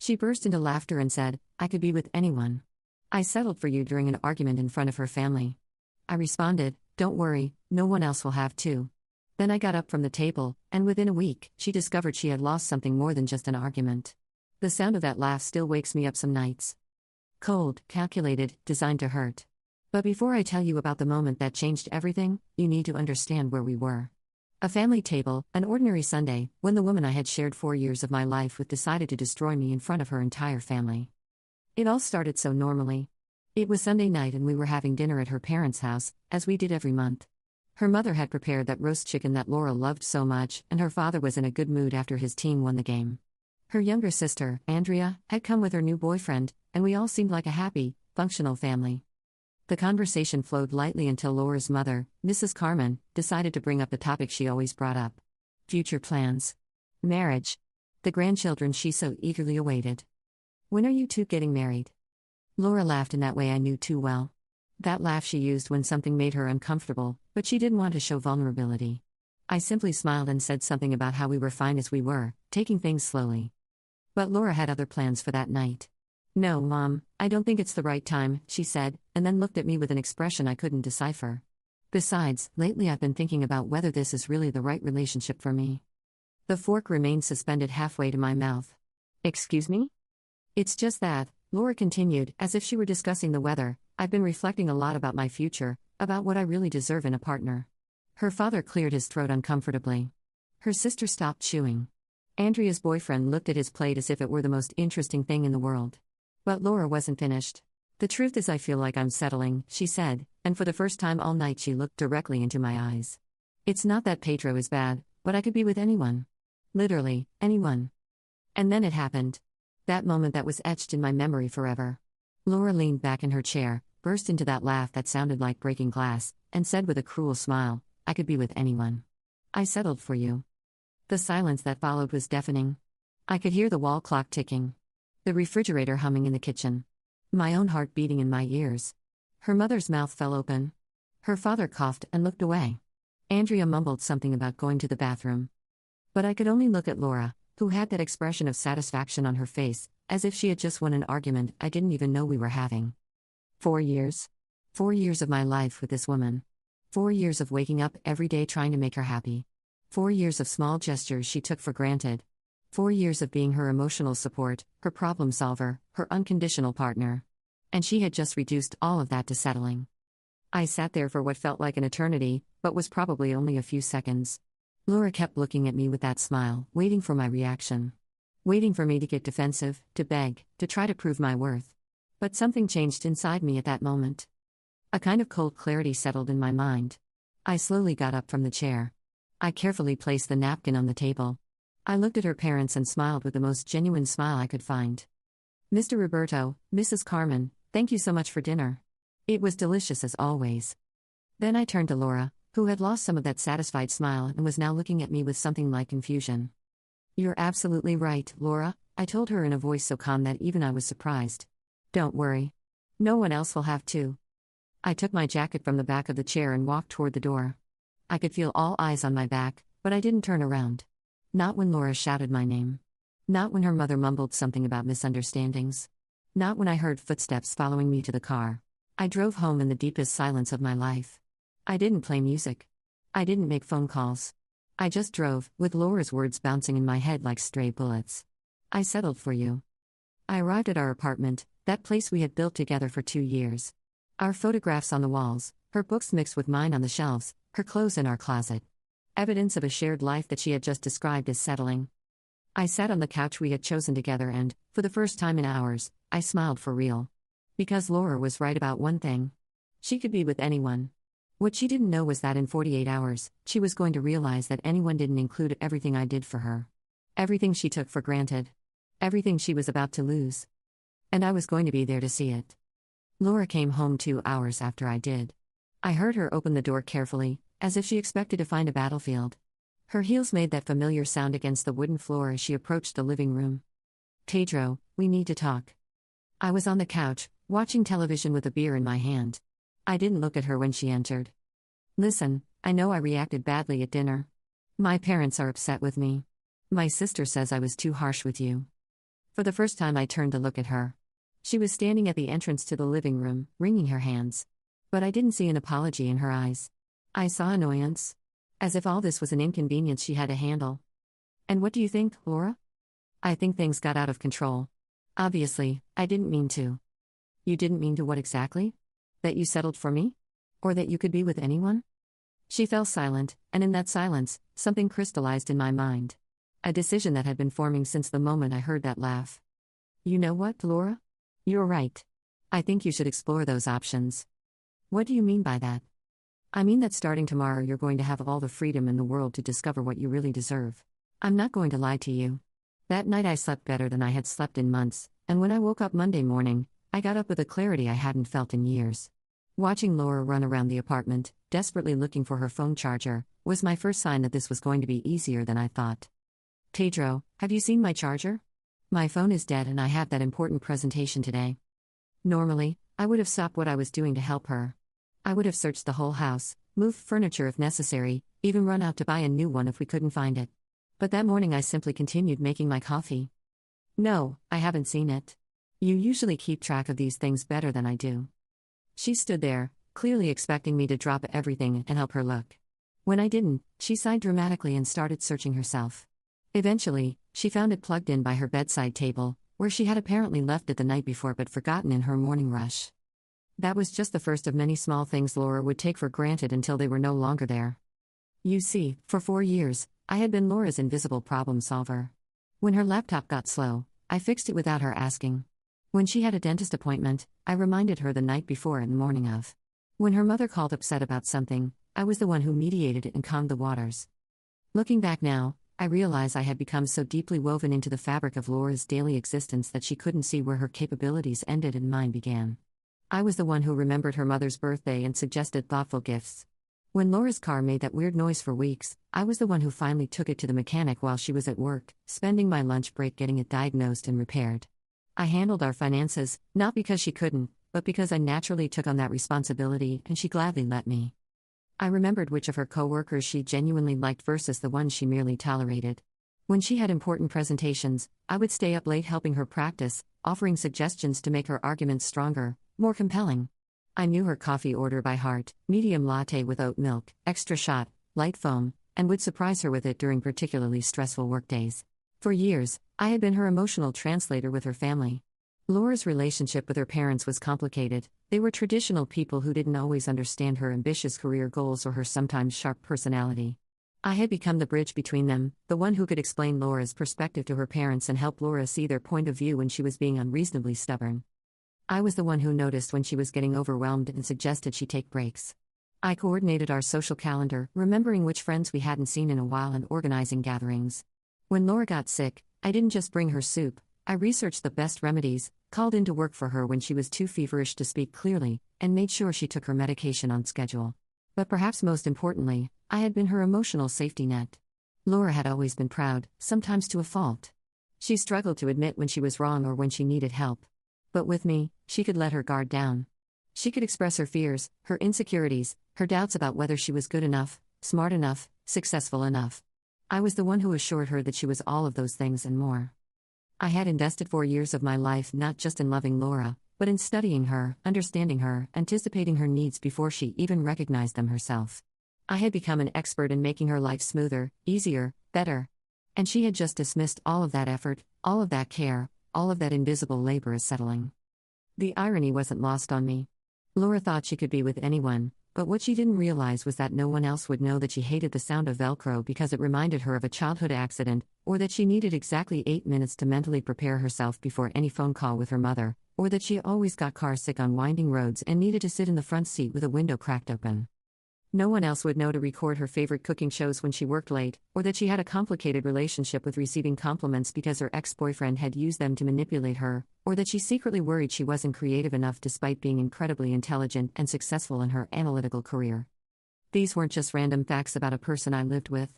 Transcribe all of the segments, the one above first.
She burst into laughter and said, "I could be with anyone. I settled for you during an argument in front of her family." I responded, "Don't worry, no one else will have to." Then I got up from the table, and within a week, she discovered she had lost something more than just an argument. The sound of that laugh still wakes me up some nights. Cold, calculated, designed to hurt. But before I tell you about the moment that changed everything, you need to understand where we were. A family table, an ordinary Sunday, when the woman I had shared 4 years of my life with decided to destroy me in front of her entire family. It all started so normally. It was Sunday night and we were having dinner at her parents' house, as we did every month. Her mother had prepared that roast chicken that Laura loved so much, and her father was in a good mood after his team won the game. Her younger sister, Andrea, had come with her new boyfriend, and we all seemed like a happy, functional family. The conversation flowed lightly until Laura's mother, Mrs. Carmen, decided to bring up the topic she always brought up: future plans. Marriage. The grandchildren she so eagerly awaited. "When are you two getting married?" Laura laughed in that way I knew too well. That laugh she used when something made her uncomfortable, but she didn't want to show vulnerability. I simply smiled and said something about how we were fine as we were, taking things slowly. But Laura had other plans for that night. "No, Mom, I don't think it's the right time," she said, and then looked at me with an expression I couldn't decipher. "Besides, lately I've been thinking about whether this is really the right relationship for me." The fork remained suspended halfway to my mouth. "Excuse me?" "It's just that," Laura continued, as if she were discussing the weather, "I've been reflecting a lot about my future, about what I really deserve in a partner." Her father cleared his throat uncomfortably. Her sister stopped chewing. Andrea's boyfriend looked at his plate as if it were the most interesting thing in the world. But Laura wasn't finished. "The truth is I feel like I'm settling," she said, and for the first time all night she looked directly into my eyes. "It's not that Pedro is bad, but I could be with anyone. Literally, anyone." And then it happened. That moment that was etched in my memory forever. Laura leaned back in her chair, burst into that laugh that sounded like breaking glass, and said with a cruel smile, "I could be with anyone. I settled for you." The silence that followed was deafening. I could hear the wall clock ticking. The refrigerator humming in the kitchen. My own heart beating in my ears. Her mother's mouth fell open. Her father coughed and looked away. Andrea mumbled something about going to the bathroom. But I could only look at Laura, who had that expression of satisfaction on her face, as if she had just won an argument I didn't even know we were having. 4 years. 4 years of my life with this woman. 4 years of waking up every day trying to make her happy. 4 years of small gestures she took for granted. 4 years of being her emotional support, her problem solver, her unconditional partner. And she had just reduced all of that to settling. I sat there for what felt like an eternity, but was probably only a few seconds. Laura kept looking at me with that smile, waiting for my reaction. Waiting for me to get defensive, to beg, to try to prove my worth. But something changed inside me at that moment. A kind of cold clarity settled in my mind. I slowly got up from the chair. I carefully placed the napkin on the table. I looked at her parents and smiled with the most genuine smile I could find. "Mr. Roberto, Mrs. Carmen, thank you so much for dinner. It was delicious as always." Then I turned to Laura, who had lost some of that satisfied smile and was now looking at me with something like confusion. "You're absolutely right, Laura," I told her in a voice so calm that even I was surprised. "Don't worry. No one else will have to." I took my jacket from the back of the chair and walked toward the door. I could feel all eyes on my back, but I didn't turn around. Not when Laura shouted my name. Not when her mother mumbled something about misunderstandings. Not when I heard footsteps following me to the car. I drove home in the deepest silence of my life. I didn't play music. I didn't make phone calls. I just drove, with Laura's words bouncing in my head like stray bullets. "I settled for you." I arrived at our apartment, that place we had built together for 2 years. Our photographs on the walls, her books mixed with mine on the shelves, her clothes in our closet. Evidence of a shared life that she had just described as settling. I sat on the couch we had chosen together and, for the first time in hours, I smiled for real. Because Laura was right about one thing. She could be with anyone. What she didn't know was that in 48 hours, she was going to realize that anyone didn't include everything I did for her. Everything she took for granted. Everything she was about to lose. And I was going to be there to see it. Laura came home 2 hours after I did. I heard her open the door carefully, as if she expected to find a battlefield. Her heels made that familiar sound against the wooden floor as she approached the living room. "Pedro, we need to talk." I was on the couch, watching television with a beer in my hand. I didn't look at her when she entered. "Listen, I know I reacted badly at dinner. My parents are upset with me. My sister says I was too harsh with you." For the first time, I turned to look at her. She was standing at the entrance to the living room, wringing her hands. But I didn't see an apology in her eyes. I saw annoyance. As if all this was an inconvenience she had to handle. And what do you think, Laura? I think things got out of control. Obviously, I didn't mean to. You didn't mean to what exactly? That you settled for me? Or that you could be with anyone? She fell silent, and in that silence, something crystallized in my mind. A decision that had been forming since the moment I heard that laugh. You know what, Laura? You're right. I think you should explore those options. What do you mean by that? I mean that starting tomorrow you're going to have all the freedom in the world to discover what you really deserve. I'm not going to lie to you. That night I slept better than I had slept in months, and when I woke up Monday morning, I got up with a clarity I hadn't felt in years. Watching Laura run around the apartment, desperately looking for her phone charger, was my first sign that this was going to be easier than I thought. Pedro, have you seen my charger? My phone is dead and I have that important presentation today. Normally, I would have stopped what I was doing to help her. I would have searched the whole house, moved furniture if necessary, even run out to buy a new one if we couldn't find it. But that morning I simply continued making my coffee. No, I haven't seen it. You usually keep track of these things better than I do. She stood there, clearly expecting me to drop everything and help her look. When I didn't, she sighed dramatically and started searching herself. Eventually, she found it plugged in by her bedside table, where she had apparently left it the night before but forgotten in her morning rush. That was just the first of many small things Laura would take for granted until they were no longer there. You see, for 4 years, I had been Laura's invisible problem solver. When her laptop got slow, I fixed it without her asking. When she had a dentist appointment, I reminded her the night before and the morning of. When her mother called upset about something, I was the one who mediated it and calmed the waters. Looking back now, I realize I had become so deeply woven into the fabric of Laura's daily existence that she couldn't see where her capabilities ended and mine began. I was the one who remembered her mother's birthday and suggested thoughtful gifts. When Laura's car made that weird noise for weeks, I was the one who finally took it to the mechanic while she was at work, spending my lunch break getting it diagnosed and repaired. I handled our finances, not because she couldn't, but because I naturally took on that responsibility and she gladly let me. I remembered which of her coworkers she genuinely liked versus the ones she merely tolerated. When she had important presentations, I would stay up late helping her practice, offering suggestions to make her arguments stronger, more compelling. I knew her coffee order by heart: medium latte with oat milk, extra shot, light foam, and would surprise her with it during particularly stressful workdays. For years, I had been her emotional translator with her family. Laura's relationship with her parents was complicated. They were traditional people who didn't always understand her ambitious career goals or her sometimes sharp personality. I had become the bridge between them, the one who could explain Laura's perspective to her parents and help Laura see their point of view when she was being unreasonably stubborn. I was the one who noticed when she was getting overwhelmed and suggested she take breaks. I coordinated our social calendar, remembering which friends we hadn't seen in a while and organizing gatherings. When Laura got sick, I didn't just bring her soup. I researched the best remedies, called in to work for her when she was too feverish to speak clearly, and made sure she took her medication on schedule. But perhaps most importantly, I had been her emotional safety net. Laura had always been proud, sometimes to a fault. She struggled to admit when she was wrong or when she needed help. But with me, she could let her guard down. She could express her fears, her insecurities, her doubts about whether she was good enough, smart enough, successful enough. I was the one who assured her that she was all of those things and more. I had invested 4 years of my life not just in loving Laura, but in studying her, understanding her, anticipating her needs before she even recognized them herself. I had become an expert in making her life smoother, easier, better. And she had just dismissed all of that effort, all of that care, all of that invisible labor as settling. The irony wasn't lost on me. Laura thought she could be with anyone, but what she didn't realize was that no one else would know that she hated the sound of Velcro because it reminded her of a childhood accident, or that she needed exactly 8 minutes to mentally prepare herself before any phone call with her mother, or that she always got carsick on winding roads and needed to sit in the front seat with a window cracked open. No one else would know to record her favorite cooking shows when she worked late, or that she had a complicated relationship with receiving compliments because her ex-boyfriend had used them to manipulate her, or that she secretly worried she wasn't creative enough despite being incredibly intelligent and successful in her analytical career. These weren't just random facts about a person I lived with.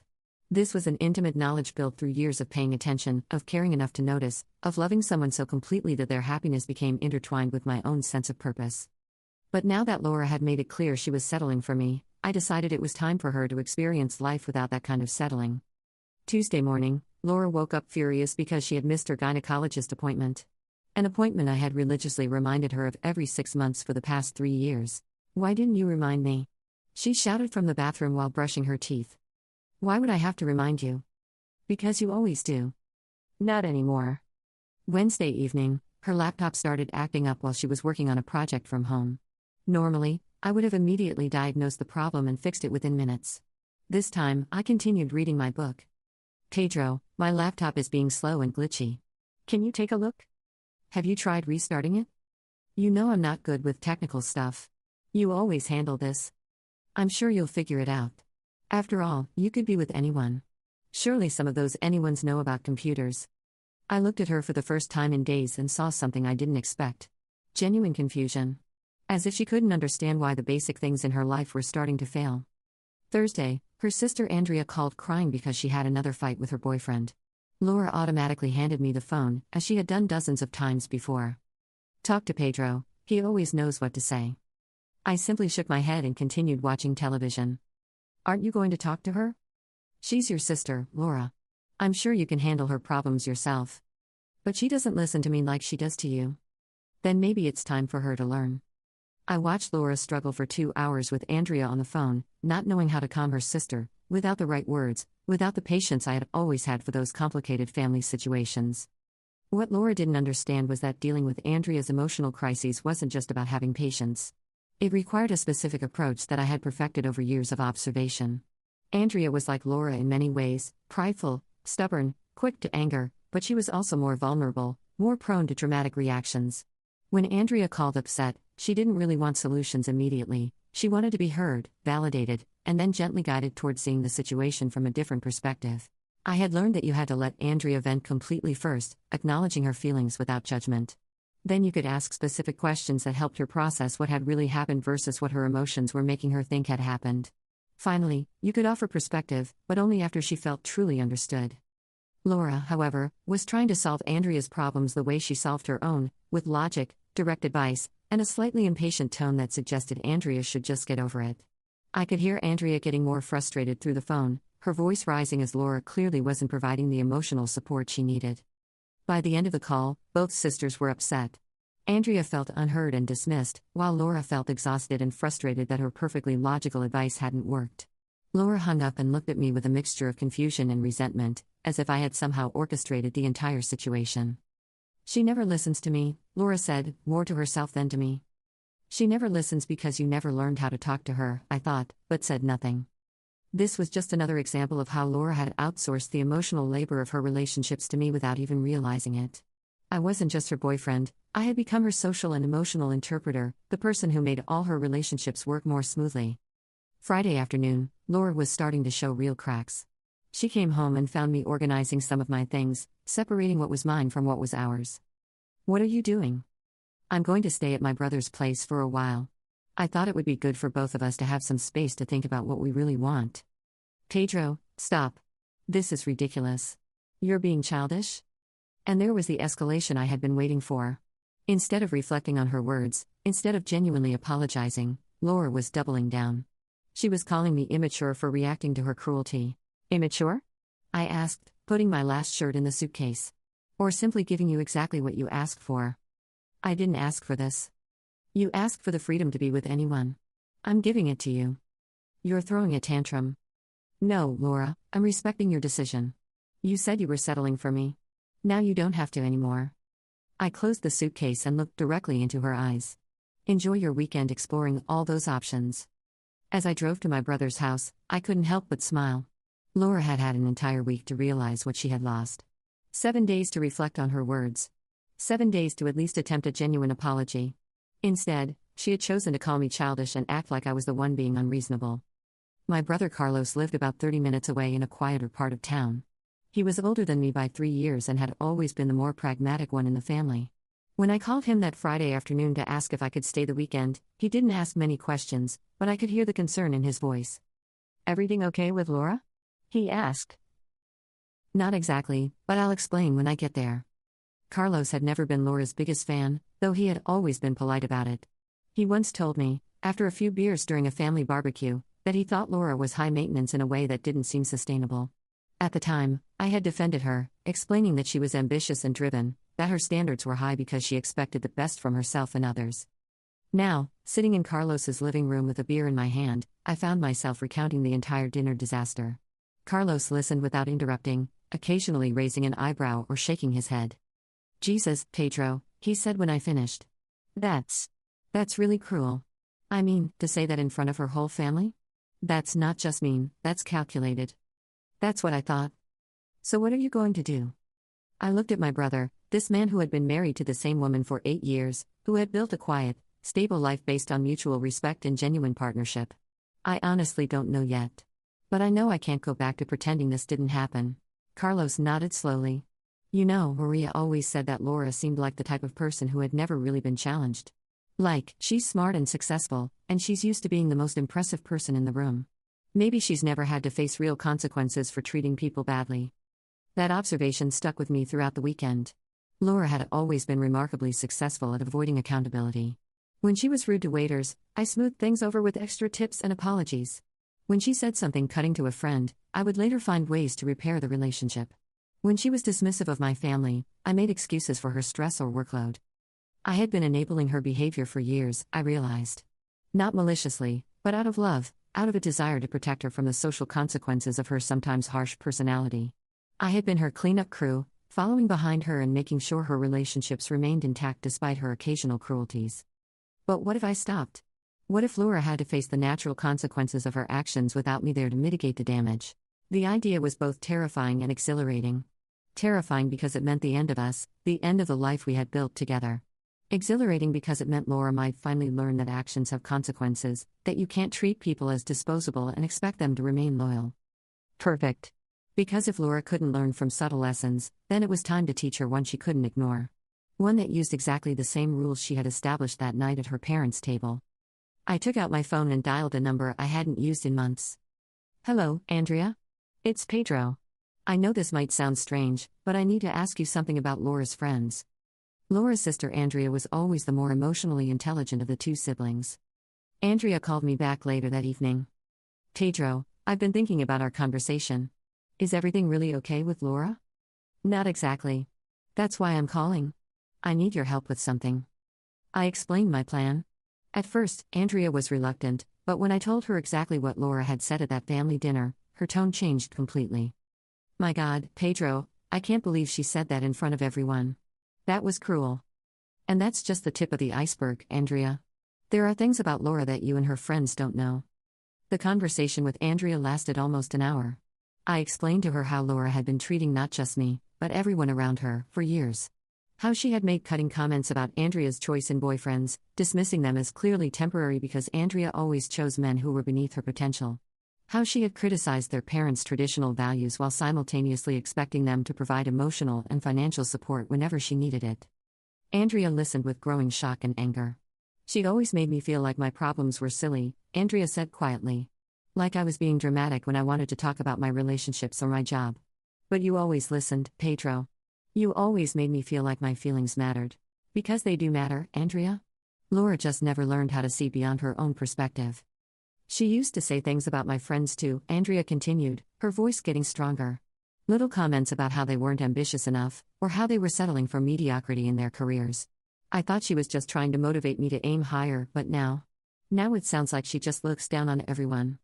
This was an intimate knowledge built through years of paying attention, of caring enough to notice, of loving someone so completely that their happiness became intertwined with my own sense of purpose. But now that Laura had made it clear she was settling for me, I decided it was time for her to experience life without that kind of settling. Tuesday morning, Laura woke up furious because she had missed her gynecologist appointment. An appointment I had religiously reminded her of every 6 months for the past 3 years. "Why didn't you remind me?" she shouted from the bathroom while brushing her teeth. "Why would I have to remind you?" "Because you always do." "Not anymore." Wednesday evening, her laptop started acting up while she was working on a project from home. Normally, I would have immediately diagnosed the problem and fixed it within minutes. This time, I continued reading my book. "Pedro, my laptop is being slow and glitchy. Can you take a look? Have you tried restarting it? You know I'm not good with technical stuff. You always handle this. I'm sure you'll figure it out. After all, you could be with anyone. Surely some of those anyones know about computers." I looked at her for the first time in days and saw something I didn't expect. Genuine confusion. As if she couldn't understand why the basic things in her life were starting to fail. Thursday, her sister Andrea called crying because she had another fight with her boyfriend. Laura automatically handed me the phone, as she had done dozens of times before. "Talk to Pedro, he always knows what to say." I simply shook my head and continued watching television. "Aren't you going to talk to her? She's your sister, Laura. I'm sure you can handle her problems yourself. But she doesn't listen to me like she does to you. Then maybe it's time for her to learn." I watched Laura struggle for 2 hours with Andrea on the phone, not knowing how to calm her sister, without the right words, without the patience I had always had for those complicated family situations. What Laura didn't understand was that dealing with Andrea's emotional crises wasn't just about having patience. It required a specific approach that I had perfected over years of observation. Andrea was like Laura in many ways, prideful, stubborn, quick to anger, but she was also more vulnerable, more prone to dramatic reactions. When Andrea called upset, she didn't really want solutions immediately. She wanted to be heard, validated, and then gently guided towards seeing the situation from a different perspective. I had learned that you had to let Andrea vent completely first, acknowledging her feelings without judgment. Then you could ask specific questions that helped her process what had really happened versus what her emotions were making her think had happened. Finally, you could offer perspective, but only after she felt truly understood. Laura, however, was trying to solve Andrea's problems the way she solved her own, with logic, direct advice, and a slightly impatient tone that suggested Andrea should just get over it. I could hear Andrea getting more frustrated through the phone, her voice rising as Laura clearly wasn't providing the emotional support she needed. By the end of the call, both sisters were upset. Andrea felt unheard and dismissed, while Laura felt exhausted and frustrated that her perfectly logical advice hadn't worked. Laura hung up and looked at me with a mixture of confusion and resentment, as if I had somehow orchestrated the entire situation. "She never listens to me," Laura said, more to herself than to me. "She never listens because you never learned how to talk to her," I thought, but said nothing. This was just another example of how Laura had outsourced the emotional labor of her relationships to me without even realizing it. I wasn't just her boyfriend, I had become her social and emotional interpreter, the person who made all her relationships work more smoothly. Friday afternoon, Laura was starting to show real cracks. She came home and found me organizing some of my things, separating what was mine from what was ours. "What are you doing?" "I'm going to stay at my brother's place for a while. I thought it would be good for both of us to have some space to think about what we really want." "Pedro, stop. This is ridiculous. You're being childish?" And there was the escalation I had been waiting for. Instead of reflecting on her words, instead of genuinely apologizing, Laura was doubling down. She was calling me immature for reacting to her cruelty. "Immature?" I asked, putting my last shirt in the suitcase. "Or simply giving you exactly what you asked for?" "I didn't ask for this. You asked for the freedom to be with anyone. I'm giving it to you. You're throwing a tantrum." "No, Laura, I'm respecting your decision. You said you were settling for me. Now you don't have to anymore." I closed the suitcase and looked directly into her eyes. "Enjoy your weekend exploring all those options." As I drove to my brother's house, I couldn't help but smile. Laura had had an entire week to realize what she had lost. 7 days to reflect on her words. 7 days to at least attempt a genuine apology. Instead, she had chosen to call me childish and act like I was the one being unreasonable. My brother Carlos lived about 30 minutes away in a quieter part of town. He was older than me by 3 years and had always been the more pragmatic one in the family. When I called him that Friday afternoon to ask if I could stay the weekend, he didn't ask many questions, but I could hear the concern in his voice. "Everything okay with Laura?" he asked. "Not exactly, but I'll explain when I get there." Carlos had never been Laura's biggest fan, though he had always been polite about it. He once told me, after a few beers during a family barbecue, that he thought Laura was high maintenance in a way that didn't seem sustainable. At the time, I had defended her, explaining that she was ambitious and driven, that her standards were high because she expected the best from herself and others. Now, sitting in Carlos's living room with a beer in my hand, I found myself recounting the entire dinner disaster. Carlos listened without interrupting, occasionally raising an eyebrow or shaking his head. "Jesus, Pedro," he said when I finished. That's really cruel. I mean, to say that in front of her whole family? That's not just mean, that's calculated." That's what I thought. "So what are you going to do?" I looked at my brother, this man who had been married to the same woman for 8 years, who had built a quiet, stable life based on mutual respect and genuine partnership. "I honestly don't know yet. But I know I can't go back to pretending this didn't happen." Carlos nodded slowly. "You know, Maria always said that Laura seemed like the type of person who had never really been challenged. Like, she's smart and successful, and she's used to being the most impressive person in the room. Maybe she's never had to face real consequences for treating people badly." That observation stuck with me throughout the weekend. Laura had always been remarkably successful at avoiding accountability. When she was rude to waiters, I smoothed things over with extra tips and apologies. When she said something cutting to a friend, I would later find ways to repair the relationship. When she was dismissive of my family, I made excuses for her stress or workload. I had been enabling her behavior for years, I realized. Not maliciously, but out of love, out of a desire to protect her from the social consequences of her sometimes harsh personality. I had been her cleanup crew, following behind her and making sure her relationships remained intact despite her occasional cruelties. But what if I stopped? What if Laura had to face the natural consequences of her actions without me there to mitigate the damage? The idea was both terrifying and exhilarating. Terrifying because it meant the end of us, the end of the life we had built together. Exhilarating because it meant Laura might finally learn that actions have consequences, that you can't treat people as disposable and expect them to remain loyal. Perfect. Because if Laura couldn't learn from subtle lessons, then it was time to teach her one she couldn't ignore. One that used exactly the same rules she had established that night at her parents' table. I took out my phone and dialed a number I hadn't used in months. "Hello, Andrea? It's Pedro. I know this might sound strange, but I need to ask you something about Laura's friends." Laura's sister Andrea was always the more emotionally intelligent of the two siblings. Andrea called me back later that evening. "Pedro, I've been thinking about our conversation. Is everything really okay with Laura?" "Not exactly. That's why I'm calling. I need your help with something." I explained my plan. At first, Andrea was reluctant, but when I told her exactly what Laura had said at that family dinner, her tone changed completely. "My God, Pedro, I can't believe she said that in front of everyone. That was cruel." "And that's just the tip of the iceberg, Andrea. There are things about Laura that you and her friends don't know." The conversation with Andrea lasted almost an hour. I explained to her how Laura had been treating not just me, but everyone around her, for years. How she had made cutting comments about Andrea's choice in boyfriends, dismissing them as clearly temporary because Andrea always chose men who were beneath her potential. How she had criticized their parents' traditional values while simultaneously expecting them to provide emotional and financial support whenever she needed it. Andrea listened with growing shock and anger. "She'd always made me feel like my problems were silly," Andrea said quietly. "Like I was being dramatic when I wanted to talk about my relationships or my job. But you always listened, Pedro. You always made me feel like my feelings mattered. Because they do matter, Andrea." Laura just never learned how to see beyond her own perspective. "She used to say things about my friends too," Andrea continued, her voice getting stronger. "Little comments about how they weren't ambitious enough, or how they were settling for mediocrity in their careers. I thought she was just trying to motivate me to aim higher, but now it sounds like she just looks down on everyone."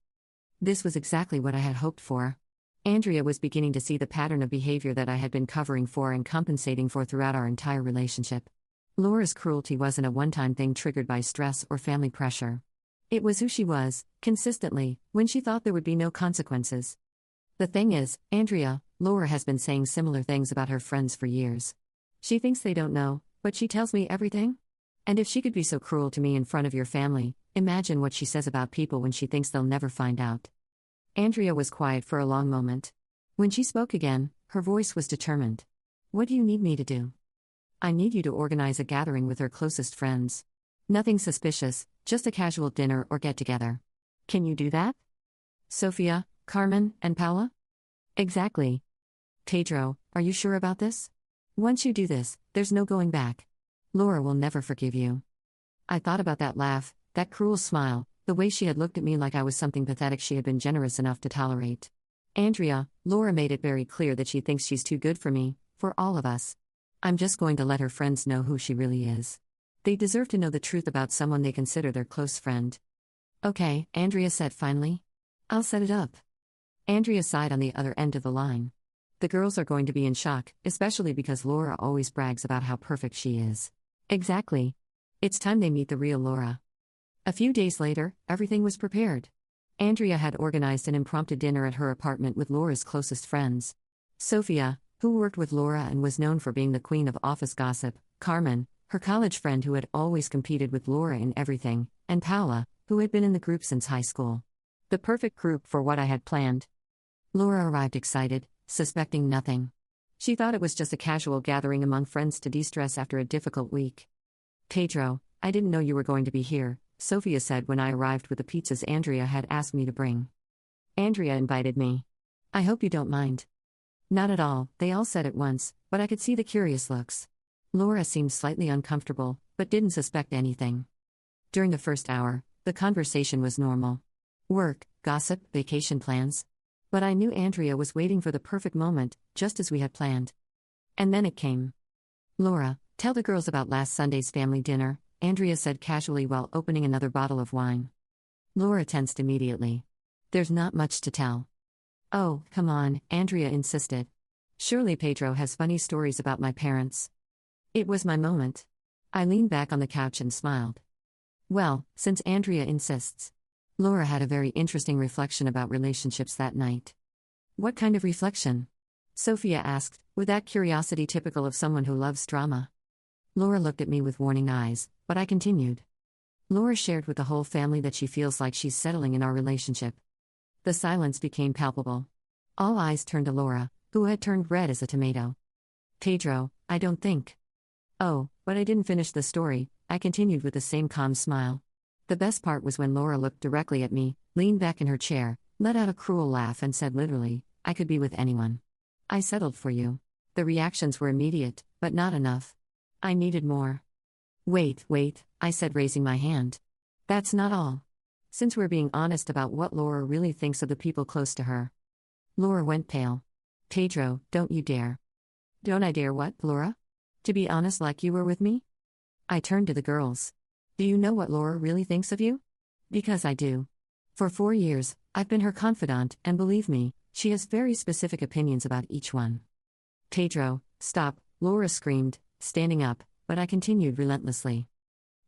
This was exactly what I had hoped for. Andrea was beginning to see the pattern of behavior that I had been covering for and compensating for throughout our entire relationship. Laura's cruelty wasn't a one-time thing triggered by stress or family pressure. It was who she was, consistently, when she thought there would be no consequences. The thing is, Andrea, Laura has been saying similar things about her friends for years. She thinks they don't know, but she tells me everything. And if she could be so cruel to me in front of your family, imagine what she says about people when she thinks they'll never find out." Andrea was quiet for a long moment. When she spoke again, her voice was determined. "What do you need me to do?" "I need you to organize a gathering with her closest friends. Nothing suspicious, just a casual dinner or get-together. Can you do that?" "Sofia, Carmen, and Paula?" "Exactly." "Pedro, are you sure about this? Once you do this, there's no going back. Laura will never forgive you." I thought about that laugh, that cruel smile, the way she had looked at me like I was something pathetic she had been generous enough to tolerate. "Andrea, Laura made it very clear that she thinks she's too good for me, for all of us. I'm just going to let her friends know who she really is. They deserve to know the truth about someone they consider their close friend. Okay, Andrea said finally. I'll set it up. Andrea sighed on the other end of the line. The girls are going to be in shock, especially because Laura always brags about how perfect she is. Exactly. It's time they meet the real Laura. A few days later, everything was prepared. Andrea had organized an impromptu dinner at her apartment with Laura's closest friends. Sophia, who worked with Laura and was known for being the queen of office gossip, Carmen, her college friend who had always competed with Laura in everything, and Paula, who had been in the group since high school. The perfect group for what I had planned. Laura arrived excited, suspecting nothing. She thought it was just a casual gathering among friends to de-stress after a difficult week. Pedro, I didn't know you were going to be here, Sophia said when I arrived with the pizzas Andrea had asked me to bring. Andrea invited me. I hope you don't mind. Not at all, they all said at once, but I could see the curious looks. Laura seemed slightly uncomfortable, but didn't suspect anything. During the first hour, the conversation was normal. Work, gossip, vacation plans. But I knew Andrea was waiting for the perfect moment, just as we had planned. And then it came. Laura, tell the girls about last Sunday's family dinner, Andrea said casually while opening another bottle of wine. Laura tensed immediately. There's not much to tell. Oh, come on, Andrea insisted. Surely Pedro has funny stories about my parents. It was my moment. I leaned back on the couch and smiled. Well, since Andrea insists. Laura had a very interesting reflection about relationships that night. What kind of reflection? Sophia asked, with that curiosity typical of someone who loves drama. Laura looked at me with warning eyes, but I continued. Laura shared with the whole family that she feels like she's settling in our relationship. The silence became palpable. All eyes turned to Laura, who had turned red as a tomato. Pedro, I don't think. Oh, but I didn't finish the story, I continued with the same calm smile. The best part was when Laura looked directly at me, leaned back in her chair, let out a cruel laugh and said literally, I could be with anyone. I settled for you. The reactions were immediate, but not enough. I needed more. Wait, I said raising my hand. That's not all. Since we're being honest about what Laura really thinks of the people close to her. Laura went pale. Pedro, don't you dare. Don't I dare what, Laura? To be honest like you were with me? I turned to the girls. Do you know what Laura really thinks of you? Because I do. For 4 years, I've been her confidant, and believe me, she has very specific opinions about each one. Pedro, stop, Laura screamed, standing up, but I continued relentlessly.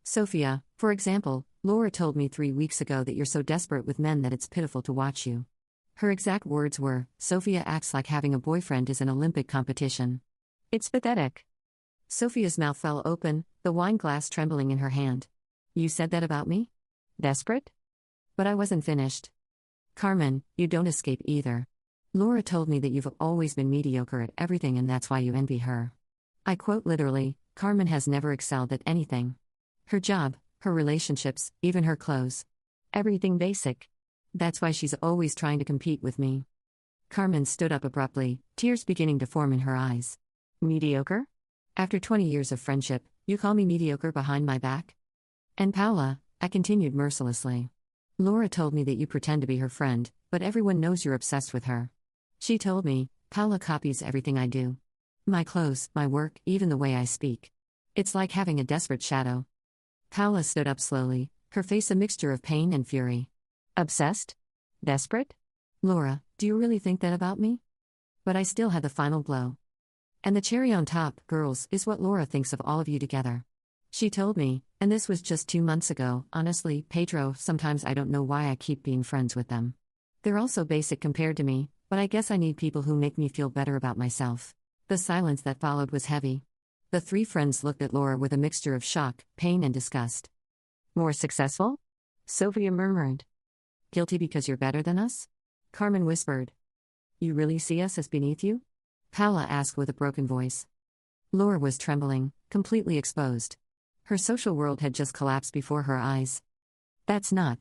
Sophia, for example, Laura told me 3 weeks ago that you're so desperate with men that it's pitiful to watch you. Her exact words were, Sophia acts like having a boyfriend is an Olympic competition. It's pathetic. Sophia's mouth fell open, the wine glass trembling in her hand. You said that about me? Desperate? But I wasn't finished. Carmen, you don't escape either. Laura told me that you've always been mediocre at everything and that's why you envy her. I quote literally, Carmen has never excelled at anything. Her job, her relationships, even her clothes. Everything basic. That's why she's always trying to compete with me. Carmen stood up abruptly, tears beginning to form in her eyes. Mediocre? After 20 years of friendship, you call me mediocre behind my back? And Paula, I continued mercilessly. Laura told me that you pretend to be her friend, but everyone knows you're obsessed with her. She told me, Paula copies everything I do. My clothes, my work, even the way I speak. It's like having a desperate shadow. Paula stood up slowly, her face a mixture of pain and fury. Obsessed? Desperate? Laura, do you really think that about me? But I still had the final blow. And the cherry on top, girls, is what Laura thinks of all of you together. She told me, and this was just 2 months ago, honestly, Pedro, sometimes I don't know why I keep being friends with them. They're all so basic compared to me, but I guess I need people who make me feel better about myself. The silence that followed was heavy. The 3 friends looked at Laura with a mixture of shock, pain and disgust. More successful? Sophia murmured. Guilty because you're better than us? Carmen whispered. You really see us as beneath you? Paula asked with a broken voice. Laura was trembling, completely exposed. Her social world had just collapsed before her eyes. That's not.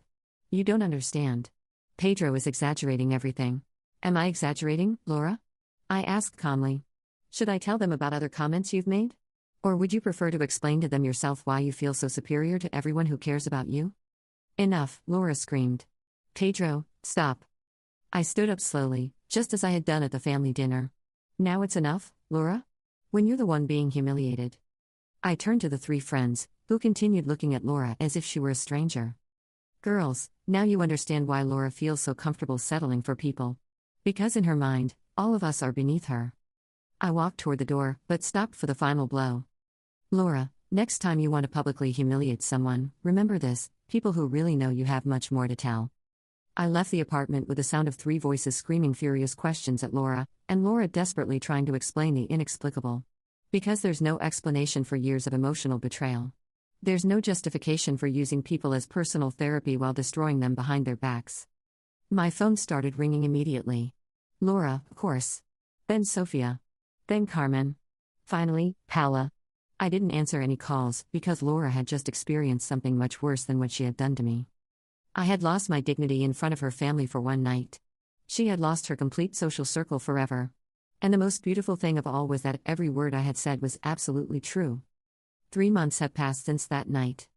You don't understand. Pedro is exaggerating everything. Am I exaggerating, Laura? I asked calmly. Should I tell them about other comments you've made? Or would you prefer to explain to them yourself why you feel so superior to everyone who cares about you? Enough, Laura screamed. Pedro, stop. I stood up slowly, just as I had done at the family dinner. Now it's enough, Laura? When you're the one being humiliated. I turned to the three friends, who continued looking at Laura as if she were a stranger. Girls, now you understand why Laura feels so comfortable settling for people. Because in her mind, all of us are beneath her. I walked toward the door, but stopped for the final blow. Laura, next time you want to publicly humiliate someone, remember this: people who really know you have much more to tell. I left the apartment with the sound of three voices screaming furious questions at Laura, and Laura desperately trying to explain the inexplicable. Because there's no explanation for years of emotional betrayal. There's no justification for using people as personal therapy while destroying them behind their backs. My phone started ringing immediately. Laura, of course. Then Sophia. Then Carmen. Finally, Paula. I didn't answer any calls, because Laura had just experienced something much worse than what she had done to me. I had lost my dignity in front of her family for one night. She had lost her complete social circle forever. And the most beautiful thing of all was that every word I had said was absolutely true. 3 months have passed since that night.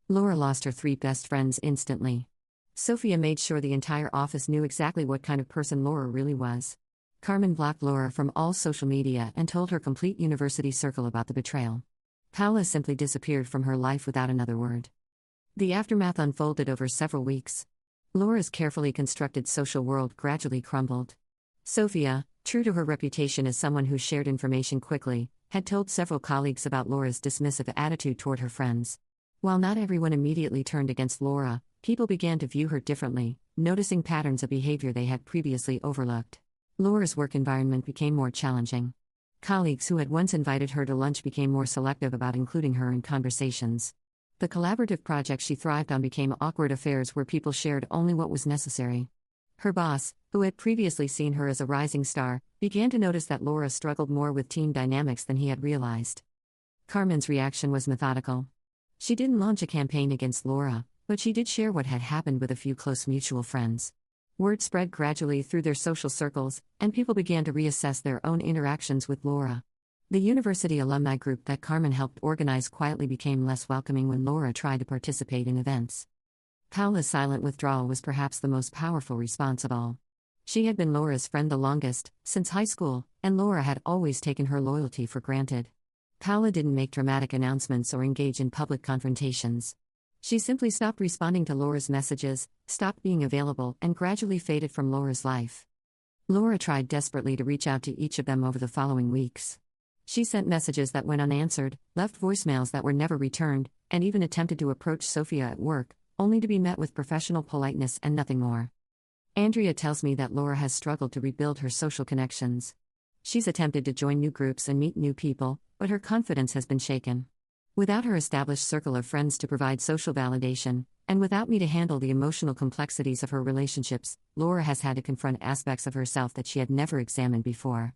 Laura lost her 3 best friends instantly. Sophia made sure the entire office knew exactly what kind of person Laura really was. Carmen blocked Laura from all social media and told her complete university circle about the betrayal. Paula simply disappeared from her life without another word. The aftermath unfolded over several weeks. Laura's carefully constructed social world gradually crumbled. Sophia, true to her reputation as someone who shared information quickly, had told several colleagues about Laura's dismissive attitude toward her friends. While not everyone immediately turned against Laura, people began to view her differently, noticing patterns of behavior they had previously overlooked. Laura's work environment became more challenging. Colleagues who had once invited her to lunch became more selective about including her in conversations. The collaborative projects she thrived on became awkward affairs where people shared only what was necessary. Her boss, who had previously seen her as a rising star, began to notice that Laura struggled more with team dynamics than he had realized. Carmen's reaction was methodical. She didn't launch a campaign against Laura, but she did share what had happened with a few close mutual friends. Word spread gradually through their social circles, and people began to reassess their own interactions with Laura. The university alumni group that Carmen helped organize quietly became less welcoming when Laura tried to participate in events. Paula's silent withdrawal was perhaps the most powerful response of all. She had been Laura's friend the longest, since high school, and Laura had always taken her loyalty for granted. Paula didn't make dramatic announcements or engage in public confrontations. She simply stopped responding to Laura's messages, stopped being available, and gradually faded from Laura's life. Laura tried desperately to reach out to each of them over the following weeks. She sent messages that went unanswered, left voicemails that were never returned, and even attempted to approach Sophia at work, only to be met with professional politeness and nothing more. Andrea tells me that Laura has struggled to rebuild her social connections. She's attempted to join new groups and meet new people, but her confidence has been shaken. Without her established circle of friends to provide social validation, and without me to handle the emotional complexities of her relationships, Laura has had to confront aspects of herself that she had never examined before.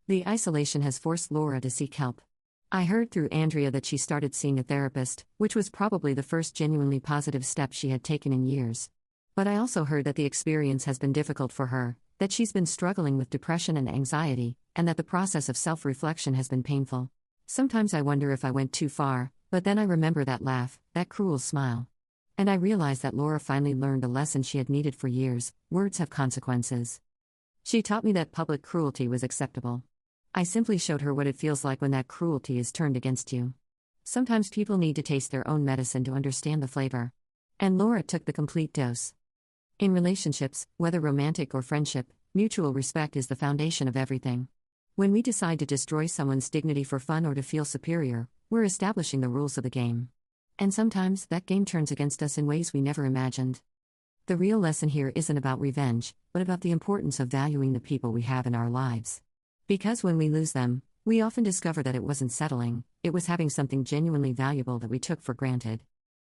The isolation has forced Laura to seek help. I heard through Andrea that she started seeing a therapist, which was probably the first genuinely positive step she had taken in years. But I also heard that the experience has been difficult for her, that she's been struggling with depression and anxiety, and that the process of self-reflection has been painful. Sometimes I wonder if I went too far, but then I remember that laugh, that cruel smile. And I realize that Laura finally learned a lesson she had needed for years: words have consequences. She taught me that public cruelty was acceptable. I simply showed her what it feels like when that cruelty is turned against you. Sometimes people need to taste their own medicine to understand the flavor. And Laura took the complete dose. In relationships, whether romantic or friendship, mutual respect is the foundation of everything. When we decide to destroy someone's dignity for fun or to feel superior, we're establishing the rules of the game. And sometimes that game turns against us in ways we never imagined. The real lesson here isn't about revenge, but about the importance of valuing the people we have in our lives. Because when we lose them, we often discover that it wasn't settling, it was having something genuinely valuable that we took for granted.